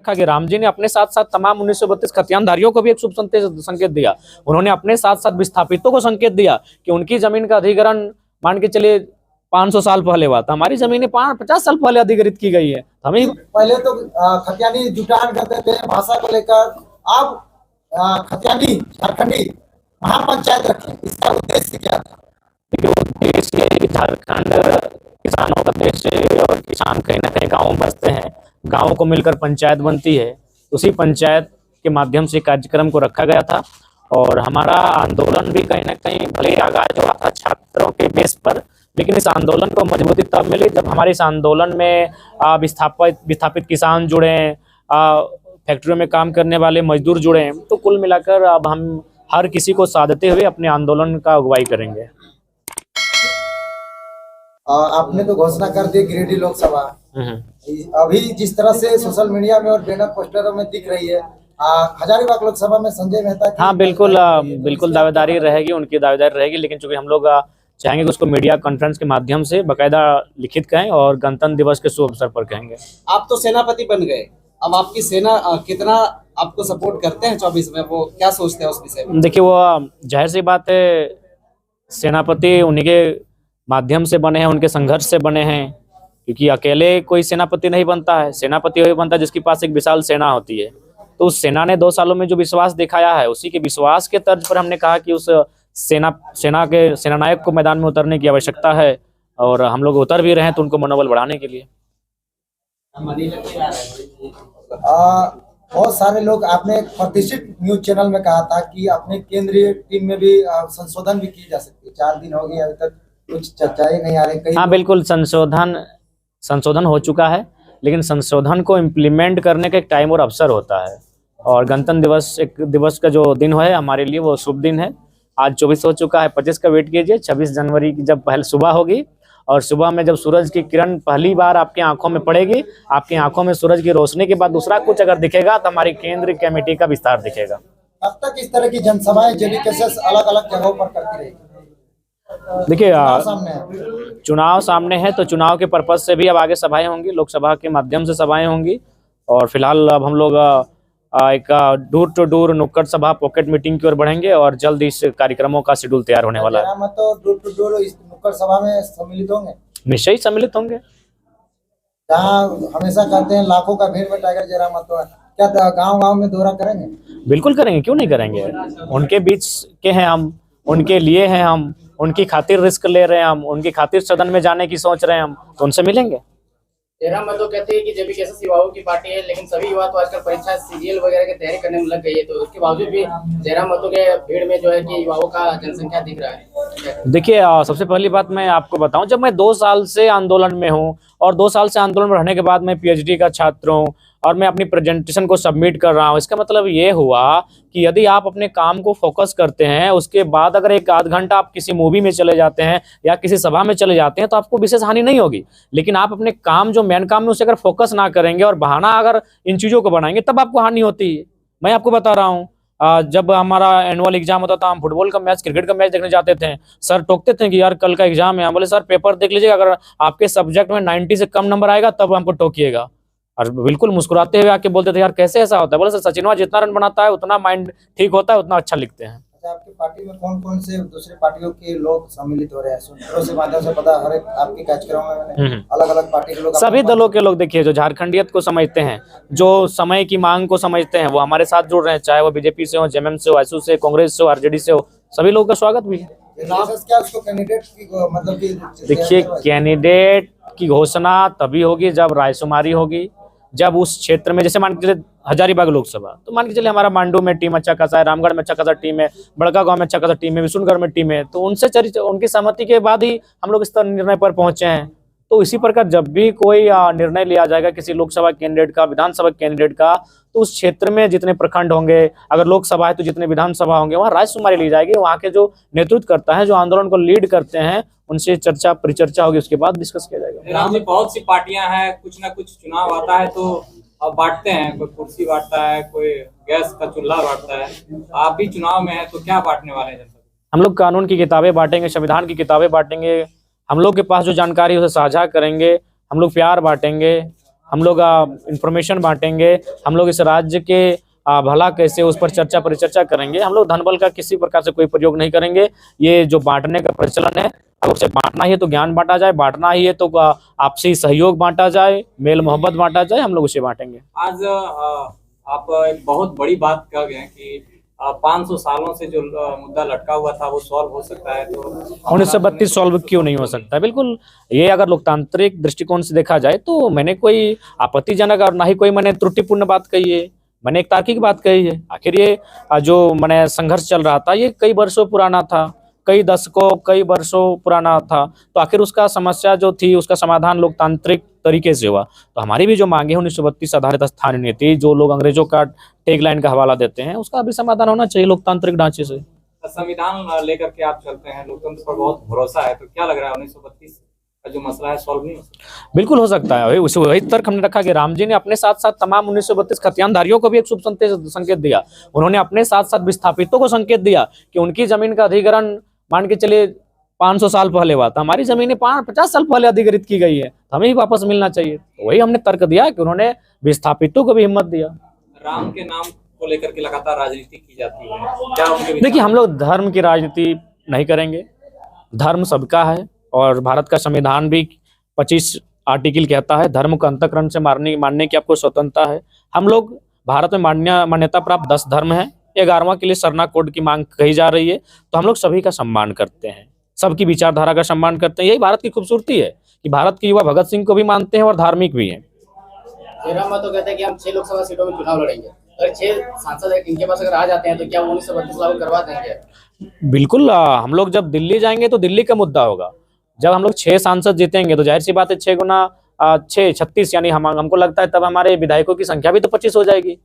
रखा कि राम जी ने अपने साथ साथ तमाम 1932 खतियानधारियों को भी एक शुभ संकेत दिया। उन्होंने अपने साथ साथ विस्थापितों को संकेत दिया कि उनकी जमीन का अधिग्रहण मान के चलिए 500 साल पहले हुआ था, हमारी जमीनें 50 साल पहले अधिग्रहित की गई है। हमें पहले तो खतियानी जुटान करते थे भाषा को लेकर, अब खतियानी झारखंडी महापंचायत रखे, इसका उद्देश्य क्या था? देखिए, झारखंड किसानों का देश है और किसान कहीं ना कहीं गाँव में बसते हैं, गाँव को मिलकर पंचायत बनती है। उसी पंचायत के माध्यम से कार्यक्रम को रखा गया था और हमारा आंदोलन भी कहीं ना कहीं भले आगाज हुआ था छात्रों के बेस पर, लेकिन इस आंदोलन को मजबूती तब मिली जब हमारे इस आंदोलन में विस्थापित किसान जुड़े, फैक्ट्रियों में काम करने वाले मजदूर जुड़े। तो कुल मिलाकर अब हम हर किसी को साधते हुए अपने आंदोलन का अगुवाई करेंगे। आपने तो घोषणा कर दी गिरिडीह लोकसभा, अभी जिस तरह से सोशल मीडिया में और बैनर पोस्टरों में दिख रही है, हजारीबाग लोकसभा में संजय मेहता की, हाँ बिल्कुल दावेदारी रहेगी, उनकी दावेदारी रहेगी, लेकिन चूंकि हम लोग चाहेंगे कि उसको मीडिया कॉन्फ्रेंस के माध्यम से बाकायदा लिखित कहें और गणतंत्र दिवस के शुभ अवसर पर कहेंगे। आप तो सेनापति बन गए, अब आपकी सेना कितना आपको सपोर्ट करते हैं 24 में, वो क्या सोचते हैं उस विषय में? देखिए, वो जाहिर सी बात है, सेनापति उन्हीं के माध्यम से बने हैं, उनके संघर्ष से बने हैं, क्योंकि अकेले कोई सेनापति नहीं बनता है। सेनापति वही बनता है जिसके पास एक विशाल सेना होती है। तो उस सेना ने 2 सालों में जो विश्वास दिखाया है, उसी के विश्वास के तर्ज पर हमने कहा कि उस सेनानायक को मैदान में उतरने की आवश्यकता है और हम लोग उतर भी रहे हैं तो उनको मनोबल बढ़ाने के लिए। बहुत सारे लोग, आपने प्रतिष्ठित न्यूज चैनल में कहा था कि अपने केंद्रीय टीम में भी संशोधन भी की जा सकती है। 4 दिन हो गए, अभी तक कुछ चर्चाएं नहीं आ रही। हाँ बिल्कुल, संशोधन हो चुका है, लेकिन संशोधन को इम्प्लीमेंट करने का एक टाइम और अवसर होता है। और गणतंत्र दिवस का जो दिन है हमारे लिए वो शुभ दिन है। आज 24 हो चुका है, 25 का वेट कीजिए। 26 जनवरी की जब पहले सुबह होगी और सुबह में जब सूरज की किरण पहली बार आपकी आंखों में पड़ेगी, आपकी आंखों में सूरज की रोशनी के बाद दूसरा कुछ अगर दिखेगा तो हमारी केंद्रीय कमेटी का विस्तार दिखेगा। अब तक इस तरह की जनसभाएं जेडीकेएस अलग अलग जगहों पर करती रहेगी। देखिए, चुनाव सामने है तो चुनाव के पर्पज से भी अब आगे सभाएं होंगी, लोकसभा के माध्यम से सभाएं होंगी। और फिलहाल अब हम लोग एक डोर टू डोर नुक्कड़ सभा पॉकेट मीटिंग की ओर बढ़ेंगे और जल्द इस कार्यक्रमों का शेड्यूल तैयार होने वाला है। तो डोर टू डोर इस नुक्कड़ सभा में सम्मिलित होंगे? निश्चय ही सम्मिलित होंगे। जहाँ हमेशा कहते हैं लाखों का भीड़ में टाइगर जयराम तो क्या गांव-गांव में दौरा करेंगे? बिल्कुल करेंगे, क्यों नहीं करेंगे। उनके बीच के हैं हम, उनके लिए हैं हम, उनकी खातिर रिस्क ले रहे हैं हम, उनकी खातिर सदन में जाने की सोच रहे हैं हम, तो उनसे मिलेंगे। जयराम महतो कहते हैं कि जेडीकेएस युवाओं की पार्टी है, लेकिन सभी युवा तो आजकल परीक्षा सीजीएल वगैरह की तैयारी करने में लग गई है, तो उसके बावजूद भी जयराम महतो के भीड़ में जो है कि युवाओं का जनसंख्या दिख रहा है। देखिए, सबसे पहली बात मैं आपको बताऊं, जब मैं 2 साल से आंदोलन में हूं और 2 साल से आंदोलन में रहने के बाद मैं पीएचडी का छात्र हूं और मैं अपनी प्रेजेंटेशन को सबमिट कर रहा हूं, इसका मतलब ये हुआ कि यदि आप अपने काम को फोकस करते हैं, उसके बाद अगर 1 आध घंटा आप किसी मूवी में चले जाते हैं या किसी सभा में चले जाते हैं तो आपको विशेष हानि नहीं होगी। लेकिन आप अपने काम, जो मेन काम है, उसे अगर फोकस ना करेंगे और बहाना अगर इन चीज़ों को बनाएंगे तब आपको हानि होती है। मैं आपको बता रहा हूँ, जब हमारा एनुअल एग्जाम होता था, हम फुटबॉल का मैच, क्रिकेट का मैच देखने जाते थे, सर टोकते थे कि यार कल का एग्जाम है। हम बोले सर पेपर देख लीजिएगा, अगर आपके सब्जेक्ट में 90 से कम नंबर आएगा तब हमको टोकिएगा। और बिल्कुल मुस्कुराते हुए आके बोलते थे यार कैसे ऐसा होता है। बोले सर सचिनवा जितना रन बनाता है उतना माइंड ठीक होता है, उतना अच्छा लिखते हैं। अच्छा, आपकी पार्टी में कौन कौन से दूसरी पार्टियों के लोग सम्मिलित हो रहे हैं? सूत्रों से माध्यम से पता, हर एक आपके कार्यक्रम में अलग अलग पार्टी के लोग, सभी दलों के लोग, देखिए जो झारखंडियत को समझते हैं, जो समय की मांग को समझते हैं, वो हमारे साथ जुड़ रहे हैं, चाहे वो बीजेपी से हो, जेएमएम से हो, आईएसयू से, कांग्रेस से हो, आरजेडी से हो, सभी लोगों का स्वागत भी है। क्या उसको कैंडिडेट की मतलब कि देखिए, कैंडिडेट की घोषणा तभी होगी जब रायशुमारी होगी, जब उस क्षेत्र में, जैसे मान के चलिए हजारीबाग लोकसभा, तो मान के चलिए हमारा मांडू में टीम अच्छा खासा है, रामगढ़ में अच्छा खासा टीम है, बड़का गांव में अच्छा खासा टीम है, विशुनगढ़ में टीम है, तो उनकी सहमति के बाद ही हम लोग इस तरह निर्णय पर पहुंचे हैं। तो इसी प्रकार जब भी कोई निर्णय लिया जाएगा किसी लोकसभा कैंडिडेट का, विधानसभा कैंडिडेट का, तो उस क्षेत्र में जितने प्रखंड होंगे, अगर लोकसभा है तो जितने विधानसभा होंगे, वहाँ रायशुमारी ली जाएगी। वहाँ के जो नेतृत्व करता है, जो आंदोलन को लीड करते हैं, उनसे चर्चा परिचर्चा होगी, उसके बाद डिस्कस किया जाएगा। राम जी, बहुत सी पार्टियां हैं, कुछ ना कुछ चुनाव आता है तो अब बांटते हैं, कोई कुर्सी बांटता है, कोई गैस का चूल्हा बांटता है। आप भी चुनाव में है तो क्या बांटने वाले हैं? हम लोग कानून की किताबें बांटेंगे, संविधान की किताबें बांटेंगे, हम लोग के पास जो जानकारी है उसे साझा करेंगे, हम लोग प्यार बांटेंगे, हम लोग इंफॉर्मेशन बांटेंगे, हम लोग इस राज्य के भला कैसे उस पर चर्चा परिचर्चा करेंगे। हम लोग धन बल का किसी प्रकार से कोई प्रयोग नहीं करेंगे। ये जो बांटने का प्रचलन है, अब उसे बांटना ही है तो ज्ञान बांटा जाए, बांटना ही है तो आपसी सहयोग बांटा जाए, मेल मोहब्बत बांटा जाए, हम लोग उसे बांटेंगे। आज आप एक बहुत बड़ी बात कह गए कि 500 सालों से जो मुद्दा लटका हुआ था वो सॉल्व हो सकता है, तो 1932 सॉल्व क्यों नहीं हो सकता? बिल्कुल, ये अगर लोकतांत्रिक दृष्टिकोण से देखा जाए तो मैंने कोई आपत्तिजनक और ना ही कोई मैंने त्रुटिपूर्ण बात कही है। मैंने एक तार्किक बात कही है। आखिर ये जो मैंने संघर्ष चल रहा था ये कई वर्षों पुराना था, कई दशकों कई वर्षों पुराना था, तो आखिर उसका समस्या जो थी उसका समाधान लोकतांत्रिक तरीके से हुआ। तो हमारी भी जो मांगे 1932 आधारित स्थानीय नीति, जो लोग अंग्रेजों का टैगलाइन का हवाला देते हैं, उसका भी समाधान होना चाहिए लोकतांत्रिक ढांचे से। संविधान लेकर के आप चलते हैं, लोकतंत्र पर बहुत भरोसा है, तो क्या लग रहा है 1932 का जो मसला है सॉल्व नहीं हो सकता? बिल्कुल हो सकता है। वही तर्क हमने रखा कि राम जी ने अपने साथ साथ तमाम 1932 खतियानधारियों को भी एक शुभ संकेत दिया। उन्होंने अपने साथ साथ विस्थापितों को संकेत दिया कि उनकी जमीन का अधिग्रहण मान के चलिए 500 साल पहले हुआ था, हमारी जमीनें 50 साल पहले अधिग्रहित की गई है, हमें ही वापस मिलना चाहिए। तो वही हमने तर्क दिया कि उन्होंने विस्थापितों को भी हिम्मत दिया। राम के नाम को लेकर के लगातार राजनीति की जाती है, क्या उनके देखिए, हम लोग धर्म की राजनीति नहीं करेंगे। धर्म सबका है और भारत का संविधान भी 25 आर्टिकल कहता है धर्म को अंतःकरण से मानने की आपको स्वतंत्रता है। हम लोग भारत में मान्यता प्राप्त 10 धर्म है, 11वां के लिए सरना कोड की मांग कही जा रही है। तो हम लोग सभी का सम्मान करते हैं, सबकी विचारधारा का सम्मान करते हैं। यही भारत की खूबसूरती है कि भारत के युवा भगत सिंह को भी मानते हैं और धार्मिक भी हैं। जयराम महतो कहते हैं कि हम 6 लोकसभा सीटों में चुनाव लड़ेंगे, अगर 6 सांसद इनके पास अगर आ जाते हैं तो क्या वो 1932 लागू करवा देंगे? बिल्कुल, हम लोग जब दिल्ली जाएंगे तो दिल्ली का मुद्दा होगा। जब हम लोग 6 सांसद जीतेंगे तो जाहिर सी बात है 6 गुना 6 36, यानी हमको लगता है तब हमारे विधायकों की संख्या भी तो 25 हो जाएगी।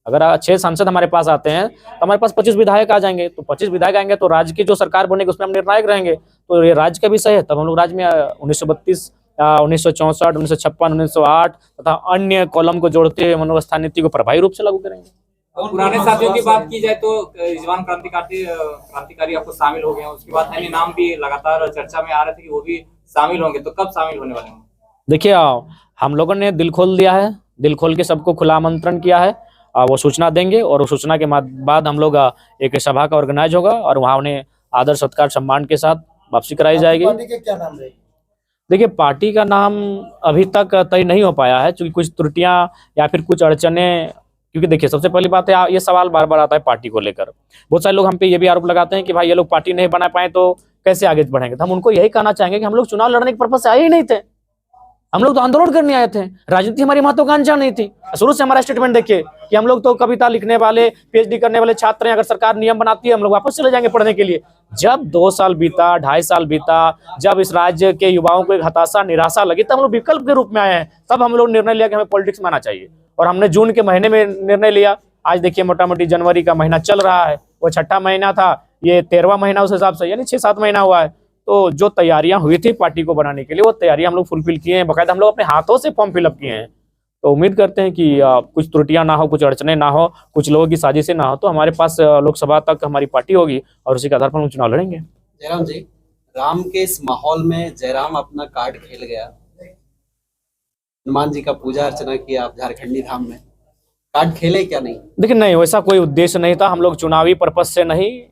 अगर 6 सांसद हमारे पास आते हैं तो हमारे पास 25 विधायक आ जाएंगे। तो 25 विधायक आएंगे तो राज्य की जो सरकार बनेगी उसमें हम निर्णायक रहेंगे। तो ये राज्य का विषय है। तब हम लोग राज्य में 1932, 1964, 1956, 1908 तथा अन्य कॉलम को जोड़ते हुए हम लोग स्थानीय नीति को प्रभावी रूप से लागू करेंगे। पुराने साथियों की बात की जाए तो युवा क्रांतिकारी आपको शामिल हो गए हैं, उसके बाद अन्य नाम भी लगातार चर्चा में आ रहे थे कि वो भी शामिल होंगे, तो कब शामिल होने वाले हैं? देखिए, हम लोगों ने दिल खोल दिया है, दिल खोल के सबको खुला आमंत्रण किया है। वो सूचना देंगे और उस सूचना के बाद हम लोग एक सभा का ऑर्गेनाइज होगा और वहाँ उन्हें आदर सत्कार सम्मान के साथ वापसी कराई जाएगी। पार्टी के क्या नाम रहेगी? देखिए, पार्टी का नाम अभी तक तय नहीं हो पाया है, क्योंकि कुछ त्रुटियां या फिर कुछ अड़चने। क्योंकि देखिए, सबसे पहली बात है, ये सवाल बार बार आता है पार्टी को लेकर। बहुत सारे लोग हम पे ये भी आरोप लगाते हैं कि भाई ये लोग पार्टी नहीं बना पाए तो कैसे आगे बढ़ेंगे। तो हम उनको यही कहना चाहेंगे कि हम लोग चुनाव लड़ने के पर्पज से आए ही नहीं थे। हम लोग तो आंदोलन करने आए थे, राजनीति हमारी महत्वाकांक्षा नहीं थी। शुरू से हमारा स्टेटमेंट देखिए कि हम लोग तो कविता लिखने वाले, पीएचडी करने वाले छात्र हैं। अगर सरकार नियम बनाती है हम लोग वापस चले जाएंगे पढ़ने के लिए। जब 2 साल बीता, 2.5 साल बीता, जब इस राज्य के युवाओं को एक हताशा निराशा लगी, तब हम लोग विकल्प के रूप में आए हैं। तब हम लोग निर्णय लिया कि हमें पॉलिटिक्स में आना चाहिए और हमने जून के महीने में निर्णय लिया। आज देखिए, मोटा मोटी जनवरी का महीना चल रहा है, वो 6ठा महीना था, ये 13वां महीना उस हिसाब से, यानी 6-7 महीना हुआ है। तो जो तैयारियां हुई थी पार्टी को बनाने के लिए, वो तैयारियां हम लोग फुलफिल किए हैं। बाकायदा हम लोग अपने हाथों से फॉर्म फिलअप किए हैं। तो उम्मीद करते हैं कि कुछ त्रुटियां ना हो, कुछ अड़चने ना हो, कुछ लोगों की साजिशें ना हो, तो हमारे पास लोकसभा तक हमारी पार्टी होगी और उसी के आधार पर हम चुनाव लड़ेंगे। जयराम जी, राम के इस माहौल में जयराम अपना कार्ड खेल गया, हनुमान जी का पूजा अर्चना किया आप झारखंडी धाम में, कार्ड खेले क्या नहीं? देखिए, नहीं, वैसा कोई उद्देश्य नहीं था। हम लोग चुनावी पर्पज से नहीं,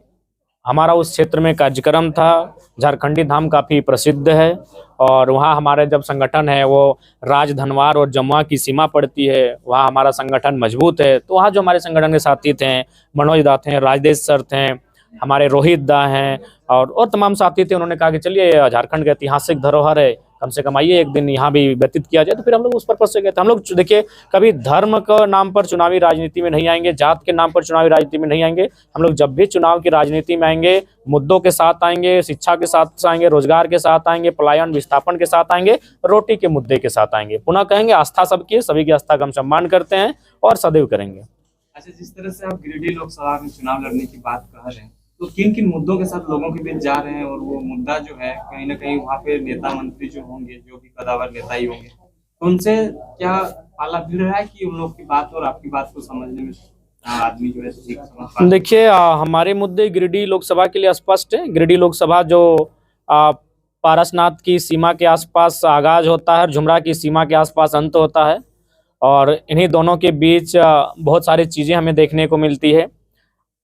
हमारा उस क्षेत्र में कार्यक्रम था। झारखंडी धाम काफ़ी प्रसिद्ध है और वहाँ हमारे जब संगठन है वो राजधनवार और जमुआ की सीमा पड़ती है, वहाँ हमारा संगठन मजबूत है। तो वहाँ जो हमारे संगठन के साथी थे, मनोज दा थे, राजदेश सर थे, हमारे रोहित दा हैं और तमाम साथी थे। उन्होंने कहा कि चलिए, झारखंड का ऐतिहासिक धरोहर है, कम से कम आइए एक दिन यहाँ भी व्यतीत किया जाए। तो फिर हम लोग उस पर्पज से गए थे। हम लोग देखिए, कभी धर्म के नाम पर चुनावी राजनीति में नहीं आएंगे, जात के नाम पर चुनावी राजनीति में नहीं आएंगे। हम लोग जब भी चुनाव की राजनीति में आएंगे, मुद्दों के साथ आएंगे, शिक्षा के साथ आएंगे, रोजगार के साथ आएंगे, पलायन विस्थापन के साथ आएंगे, रोटी के मुद्दे के साथ आएंगे। पुनः कहेंगे, आस्था सबकी है, सभी की आस्था का हम सम्मान करते हैं और सदैव करेंगे। अच्छा, जिस तरह से आप गिरिडीह लोकसभा में चुनाव लड़ने की बात कह रहे हैं, तो किन किन मुद्दों के साथ लोगों के बीच जा रहे हैं? और वो मुद्दा जो है कहीं ना कहीं वहाँ पे नेता मंत्री जो होंगे, जो भी कदावर नेता ही होंगे, तो उनसे क्या पाला भिड़ रहा है कि उन लोग की बात और आपकी बात को समझने में आदमी जो है ठीक समझ पाए? देखिए, हमारे मुद्दे गिरिडीह लोकसभा के लिए स्पष्ट है। गिरिडीह लोकसभा जो पारसनाथ की सीमा के आसपास आगाज होता है और झुमरा की सीमा के आसपास अंत होता है। और इन्हीं दोनों के बीच बहुत सारी चीज़ें हमें देखने को मिलती है।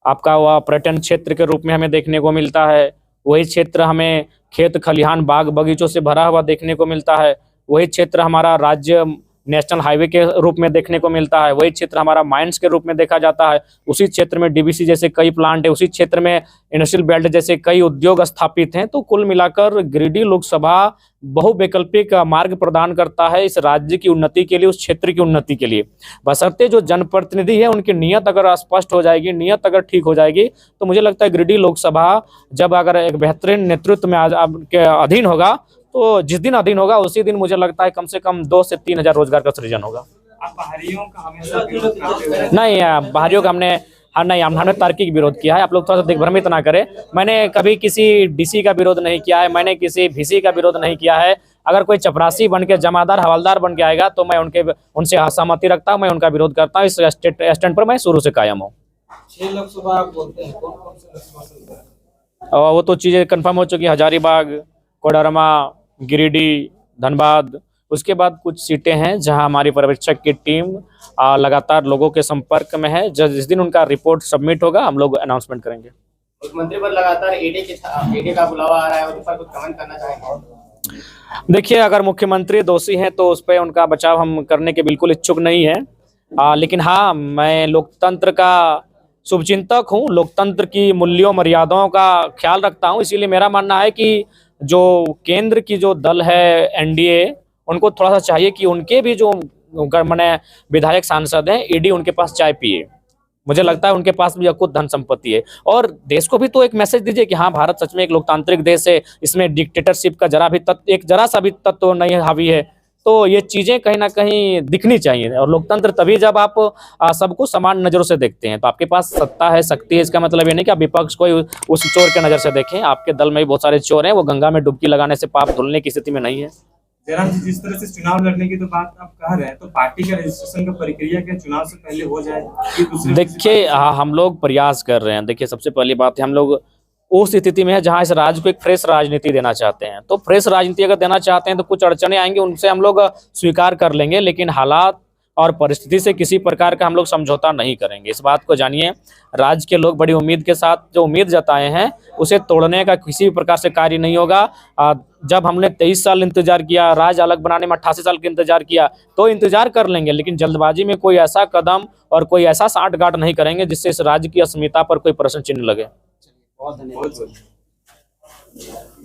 आपका वह पर्यटन क्षेत्र के रूप में हमें देखने को मिलता है, वही क्षेत्र हमें खेत खलिहान बाग बगीचों से भरा हुआ देखने को मिलता है, वही क्षेत्र हमारा राज्य नेशनल हाईवे के रूप में देखने को मिलता है, वही क्षेत्र हमारा माइंस के रूप में देखा जाता है। उसी क्षेत्र में डीबीसी जैसे कई प्लांट है, उसी क्षेत्र में इंडस्ट्रियल बेल्ट जैसे कई उद्योग स्थापित हैं। तो कुल मिलाकर गिरिडीह लोकसभा बहुवैकल्पिक मार्ग प्रदान करता है इस राज्य की उन्नति के लिए, उस क्षेत्र की उन्नति के लिए, बशर्ते जो जनप्रतिनिधि है उनकी नीयत अगर स्पष्ट हो जाएगी, नीयत अगर ठीक हो जाएगी, तो मुझे लगता है गिरिडीह लोकसभा जब अगर एक बेहतरीन नेतृत्व में आपके अधीन होगा, तो जिस दिन अधीन होगा उसी दिन मुझे लगता है कम से कम 2 से 3 हजार रोजगार का सृजन होगा। आप बाहरियों का हमेशा विरोध करते हुए नहीं, बाहरियों का हमने तार्किक विरोध किया है। आप लोग थोड़ा सा दिग्भ्रमित ना करें। मैंने कभी किसी डीसी का विरोध नहीं किया है, मैंने किसी वीसी का विरोध नहीं किया है। अगर कोई चपरासी बन के जमादार हवलदार बन के आएगा तो मैं उनसे असहमति रखता हूँ, मैं उनका विरोध करता हूँ। इस स्टैंड पर मैं शुरू से कायम हूँ। 6 लोकसभा आप बोलते हैं, कौन कौन से लोकसभा? और वो तो चीज़ें कंफर्म हो चुकी, हजारीबाग, कोडरमा, गिरिडीह, धनबाद। उसके बाद कुछ सीटें हैं जहां हमारी पर्यवेक्षक की टीम लगातार लोगों के संपर्क में है। जिस दिन उनका रिपोर्ट सबमिट होगा हम लोग अनाउंसमेंट करेंगे। मुख्यमंत्री पर लगातार ईडी का बुलावा आ रहा है और उस पर कुछ कमेंट करना चाहेंगे? देखिए, अगर मुख्यमंत्री दोषी हैं तो उस पर उनका बचाव हम करने के बिल्कुल इच्छुक नहीं है। लेकिन हाँ, मैं लोकतंत्र का शुभचिंतक हूँ, लोकतंत्र की मूल्यों मर्यादाओं का ख्याल रखता हूँ। इसीलिए मेरा मानना है कि जो केंद्र की जो दल है एनडीए, उनको थोड़ा सा चाहिए कि उनके भी जो मैंने विधायक सांसद हैं, ईडी उनके पास चाय पिए। मुझे लगता है उनके पास भी कुछ धन संपत्ति है, और देश को भी तो एक मैसेज दीजिए कि हाँ, भारत सच में एक लोकतांत्रिक देश है, इसमें डिक्टेटरशिप का जरा सा भी तत्व नहीं हावी है। तो ये चीजें कहीं ना कहीं दिखनी चाहिए। और लोकतंत्र तभी जब आप सबको समान नजरों से देखते हैं। तो आपके पास सत्ता है, शक्ति है, इसका मतलब ये नहीं कि आप विपक्ष को उस चोर के नजर से देखें। आपके दल में भी बहुत सारे चोर हैं, वो गंगा में डुबकी लगाने से पाप धुलने की स्थिति में नहीं है। जयराम जी, जिस तरह से चुनाव लड़ने की तो बात आप कह रहे हैं, तो पार्टी का रजिस्ट्रेशन का प्रक्रिया क्या चुनाव से पहले हो जाए? देखिए, हम लोग प्रयास कर रहे हैं। देखिए, सबसे पहली बात है, हम लोग उस स्थिति में है जहां इस राज्य को एक फ्रेश राजनीति देना चाहते हैं। तो फ्रेश राजनीति अगर देना चाहते हैं तो कुछ अड़चने आएंगी, उनसे हम लोग स्वीकार कर लेंगे, लेकिन हालात और परिस्थिति से किसी प्रकार का हम लोग समझौता नहीं करेंगे। इस बात को जानिए। राज्य के लोग बड़ी उम्मीद के साथ जो उम्मीद जताए हैं, उसे तोड़ने का किसी भी प्रकार से कार्य नहीं होगा। जब हमने 23 साल इंतजार किया, राज्य अलग बनाने में 88 साल का इंतजार किया, तो इंतजार कर लेंगे, लेकिन जल्दबाजी में कोई ऐसा कदम और कोई ऐसा सांठगांठ नहीं करेंगे जिससे इस राज्य की अस्मिता पर कोई प्रश्न चिन्ह लगे। बहुत धन्यवाद।